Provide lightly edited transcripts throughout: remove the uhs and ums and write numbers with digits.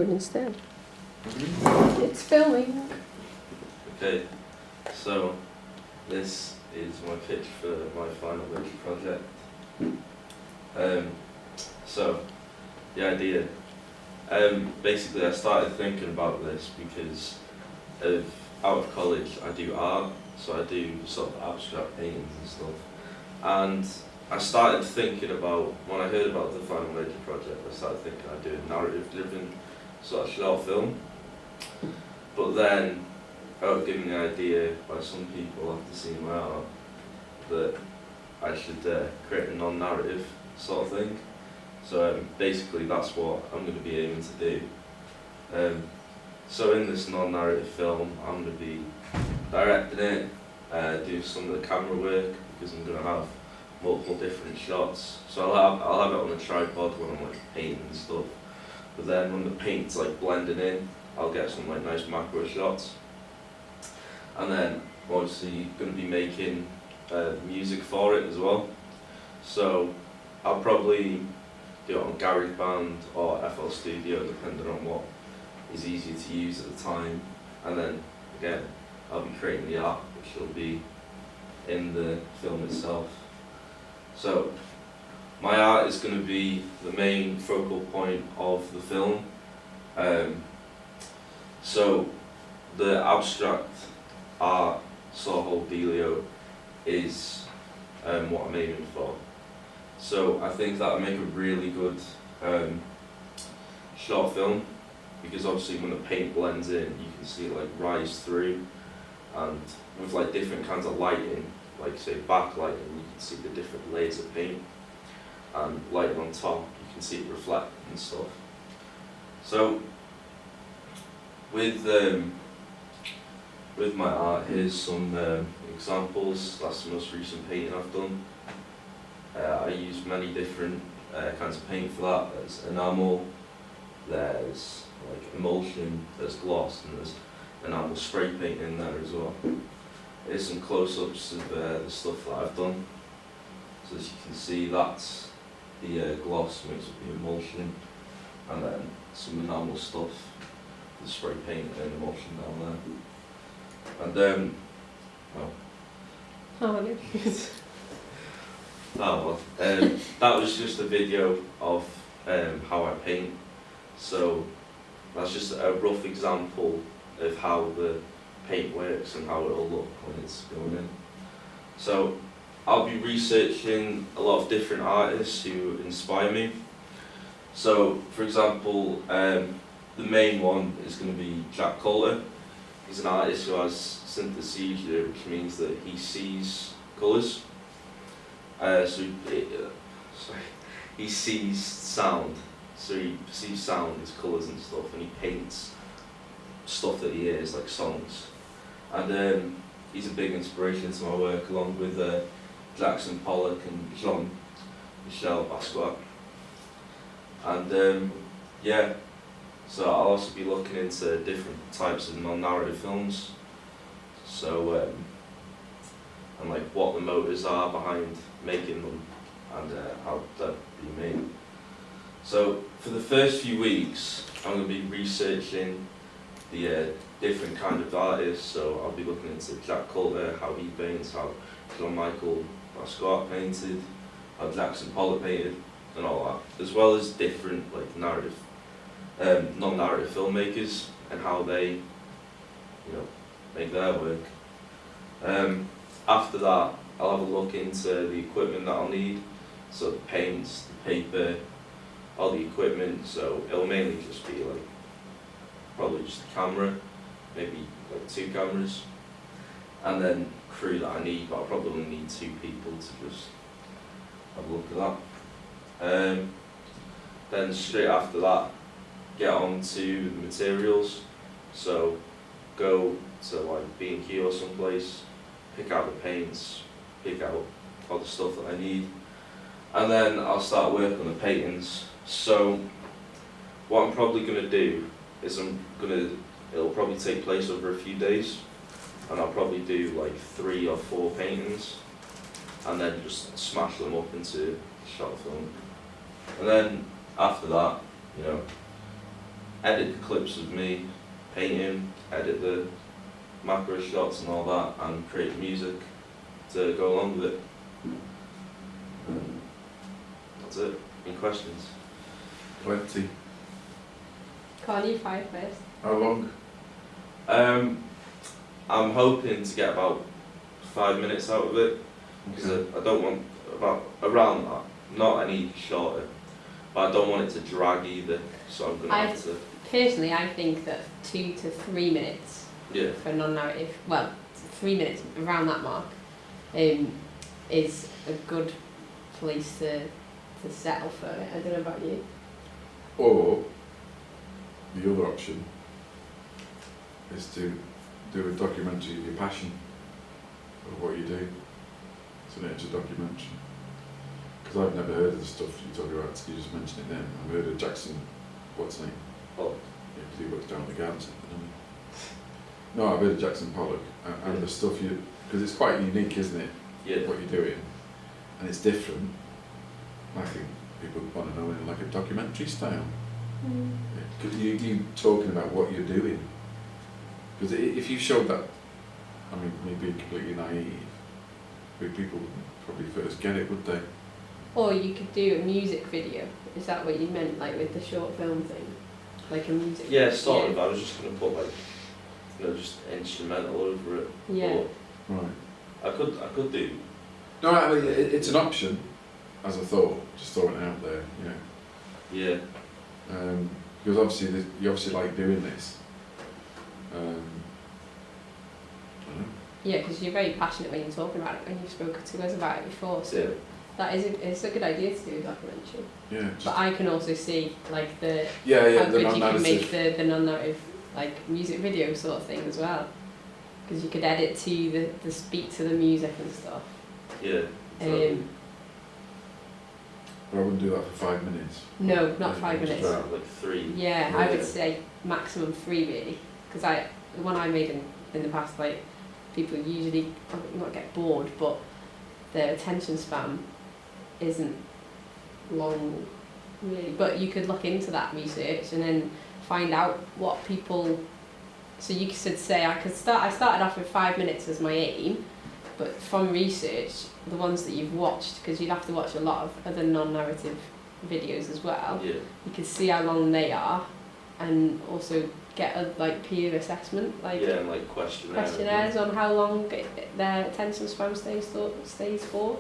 Instead. It's filming. Okay, so this is my pitch for my final major project. So the idea, basically I started thinking about this because out of college I do art, so I do sort of abstract paintings and stuff. And I started thinking about, when I heard about the final major project, I started thinking I'd do a narrative-driven sort of short film. But then I was given the idea by some people after seeing my art that I should create a non-narrative sort of thing. So basically that's what I'm going to be aiming to do. So in this non-narrative film I'm going to be directing it, do some of the camera work because I'm going to have multiple different shots. So I'll have it on a tripod when I'm like painting and stuff. But then when the paint's like blending in, I'll get some like nice macro shots. And then obviously going to be making music for it as well. So I'll probably do it on GarageBand or FL Studio depending on what is easier to use at the time. And then again, I'll be creating the art which will be in the film itself. So my art is going to be the main focal point of the film. So the abstract art sort of whole dealio is what I'm aiming for. So I think that'll make a really good short film because obviously when the paint blends in you can see it like rise through, and with like different kinds of lighting, like say backlighting, you can see the different layers of paint, and light on top you can see it reflect and stuff. So with my art, here's some examples. That's the most recent painting I've done. I use many different kinds of paint for that. There's enamel, there's like emulsion, there's gloss, and there's enamel spray paint in there as well. Here's some close-ups of the stuff that I've done. So as you can see, that's the gloss mixed with the emulsion, and then some enamel stuff, the spray paint and emulsion down there. And that was just a video of how I paint. So that's just a rough example of how the paint works and how it'll look when it's going in. So I'll be researching a lot of different artists who inspire me. So for example, the main one is going to be Jack Coulter. He's an artist who has synesthesia, which means that he sees colours. He sees sound. So he perceives sound as colours and stuff, and he paints stuff that he hears, like songs. And he's a big inspiration to my work, along with Jackson Pollock and Jean-Michel Basquiat. And yeah, so I'll also be looking into different types of non-narrative films. So and like what the motives are behind making them and how they'll be made. So for the first few weeks, I'm going to be researching the different kind of artists. So I'll be looking into Jack Coulter, how he paints, how Jean-Michel Basquiat painted, how Jackson Pollock painted, and all that, as well as different like narrative, non-narrative filmmakers and how they, make their work. After that, I'll have a look into the equipment that I'll need, so the paints, the paper, all the equipment. So it'll mainly just be like probably just a camera, maybe like 2 cameras, and then crew that I need, but I'll probably need 2 people to just have a look at that. Then straight after that, get on to the materials. So go to like B&Q or someplace, pick out the paints, pick out all the stuff that I need, and then I'll start work on the paintings. So what I'm probably going to do is it'll probably take place over a few days, and I'll probably do like 3 or 4 paintings, and then just smash them up into a short film. And then after that, edit the clips of me painting, edit the macro shots and all that, and create music to go along with it. That's it. Any questions? Plenty. Can't you 5 first? How long? I'm hoping to get about 5 minutes out of it, because I don't want about around that, not any shorter, but I don't want it to drag either, so I'm going to have to... Personally, I think that 2 to 3 minutes Yeah. for non-narrative, well, 3 minutes, around that mark, is a good place to settle for it. I don't know about you. Or the other option is to do a documentary of your passion of what you do. So it's a documentary. Because I've never heard of the stuff you talk about, you just mentioned it then. I've heard of Jackson, what's his name? Pollock. Yeah, because he works down at the garden centre, doesn't he? No, I've heard of Jackson Pollock, and the stuff you, because it's quite unique, isn't it? Yeah. What you're doing, and it's different. I think people want to know in like a documentary style. Because you talking about what you're doing. Because if you showed that, I mean, me being completely naive, people would probably first get it, would they? Or you could do a music video. Is that what you meant, like with the short film thing? Like a music Yeah, sort of. I was just going to put like, just instrumental over it. Yeah. Right. But I could do. No, I mean, it's an option, as I thought, just throwing it out there, you know. Yeah. Because obviously, you obviously like doing this. I don't know. Yeah, because you're very passionate when you're talking about it, when you've spoken to us about it before, so Yeah. that is it's a good idea to do a documentary. Yeah. But I can also see like the Yeah, how the good you can non-narrative. make the non-narrative like music video sort of thing as well, because you could edit to the speak to the music and stuff. Yeah. Exactly. But I wouldn't do that for 5 minutes. No, not Yeah, 5 just minutes. about- Like 3. Yeah, I would Yeah. say maximum 3 really, because the one I made in the past, like people usually not get bored, but their attention span isn't long really. But you could look into that research and then find out what people. So you could say I started off with 5 minutes as my aim, but from research, the ones that you've watched, because you'd have to watch a lot of other non-narrative videos as well. Yeah. You can see how long they are, and also get a like peer assessment, like Yeah, and like questionnaires on how long their attention span stays for.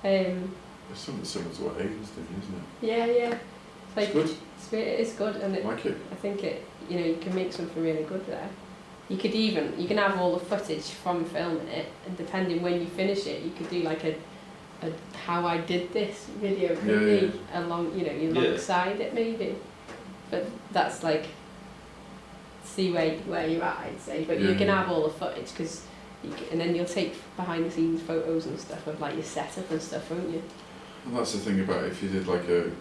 It's something similar to what Aiden's doing, isn't it? Yeah, yeah. Like, It's good. it is good, and I like it. I think you can make something really good there. You can have all the footage from filming it, and depending when you finish it, you could do like a how I did this video could be alongside it maybe. But that's like see where you're at, I'd say. But you can have all the footage and then you'll take behind the scenes photos and stuff of like your setup and stuff, won't you? And that's the thing about if you did like a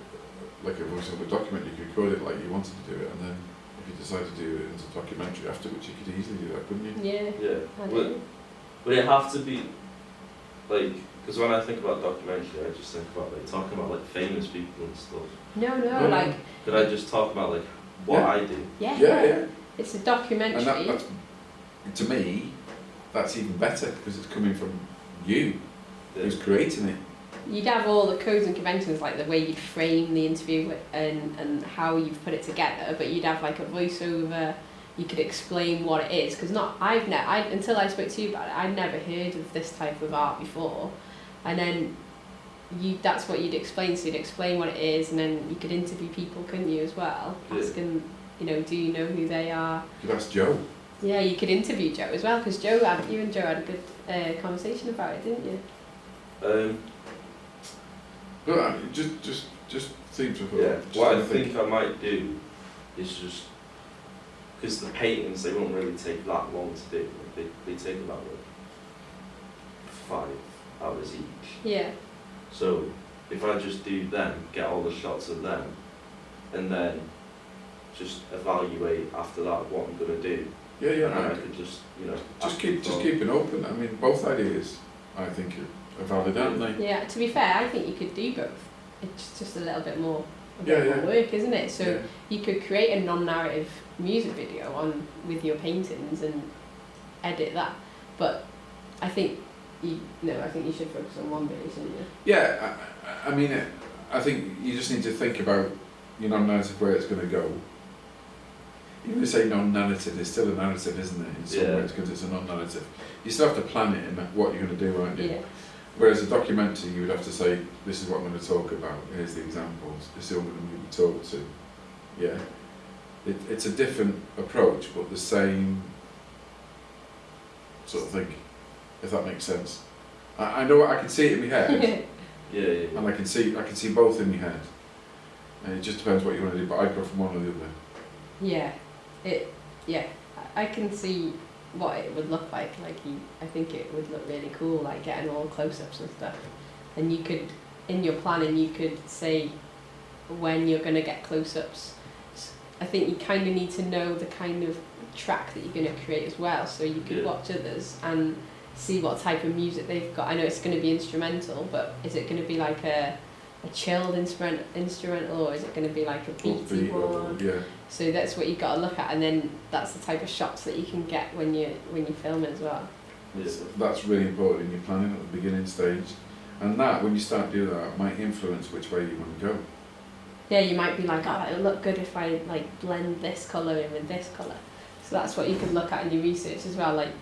voiceover document, you could code it like you wanted to do it, and then if you decide to do it as a documentary afterwards, you could easily do that, couldn't you? Yeah. Yeah. Would it have to be like? Because when I think about documentary, I just think about like talking about like famous people and stuff. No, like. Could I just talk about like what I do? Yeah. It's a documentary. And that's, to me, that's even better because it's coming from you, who's creating it. You'd have all the codes and conventions, like the way you'd frame the interview and how you've put it together, but you'd have like a voiceover. You could explain what it is, because until I spoke to you about it, I'd never heard of this type of art before, and then that's what you'd explain. So you'd explain what it is, and then you could interview people, couldn't you, as well? Yeah. Asking, do you know who they are? You could ask Joe. Yeah, you could interview Joe as well, because you and Joe had a good conversation about it, didn't you? But I mean, just seems to. Yeah. What I think I might do is just because the paintings they won't really take that long to do. They take about like 5 hours each. Yeah. So if I just do them, get all the shots of them, and then just evaluate after that what I'm gonna do. Yeah. And then I could just Just keep it open. I mean, both ideas, I think, are valid, aren't they? Yeah, to be fair, I think you could do both. It's just a little bit more a bit Yeah, more work, isn't it? So Yeah. you could create a non-narrative music video on with your paintings and edit that. But I think I think you should focus on one video, shouldn't you? Yeah, I mean, I think you just need to think about your non-narrative, where it's going to go. Even if you say non-narrative, it's still a narrative, isn't it, in some ways, because it's a non-narrative. You still have to plan it in what you're going to do, aren't you? Yeah. Whereas a documentary, you would have to say, this is what I'm going to talk about, here's the examples, this is what I'm going to talk to. Yeah. It's a different approach, but the same sort of thing, if that makes sense. I know, I can see it in my head, Yeah. and I can see both in my head. And it just depends what you want to do, but I'd go from one or the other. I can see what it would look like. I think it would look really cool, like getting all close-ups and stuff. And you could, in your planning, you could say when you're going to get close-ups. I think you kind of need to know the kind of track that you're going to create as well, so you could watch others and see what type of music they've got. I know it's going to be instrumental, but is it going to be like a chilled instrumental, or is it going to be like a beaty one? Yeah. So that's what you've got to look at, and then that's the type of shots that you can get when you're filming as well. That's really important in your planning at the beginning stage, and that, when you start doing that, might influence which way you want to go. Yeah, you might be like, oh, it'll look good if I like blend this colour in with this colour. So that's what you can look at in your research as well, like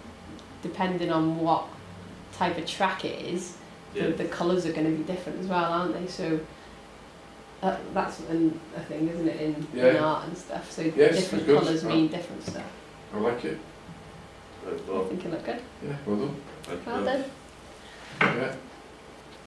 depending on what type of track it is, the colours are going to be different as well, aren't they? So that's a thing, isn't it, in art and stuff. So different colours mean different stuff. I like it. I think it looked good. Yeah, well done. Well done. Yeah.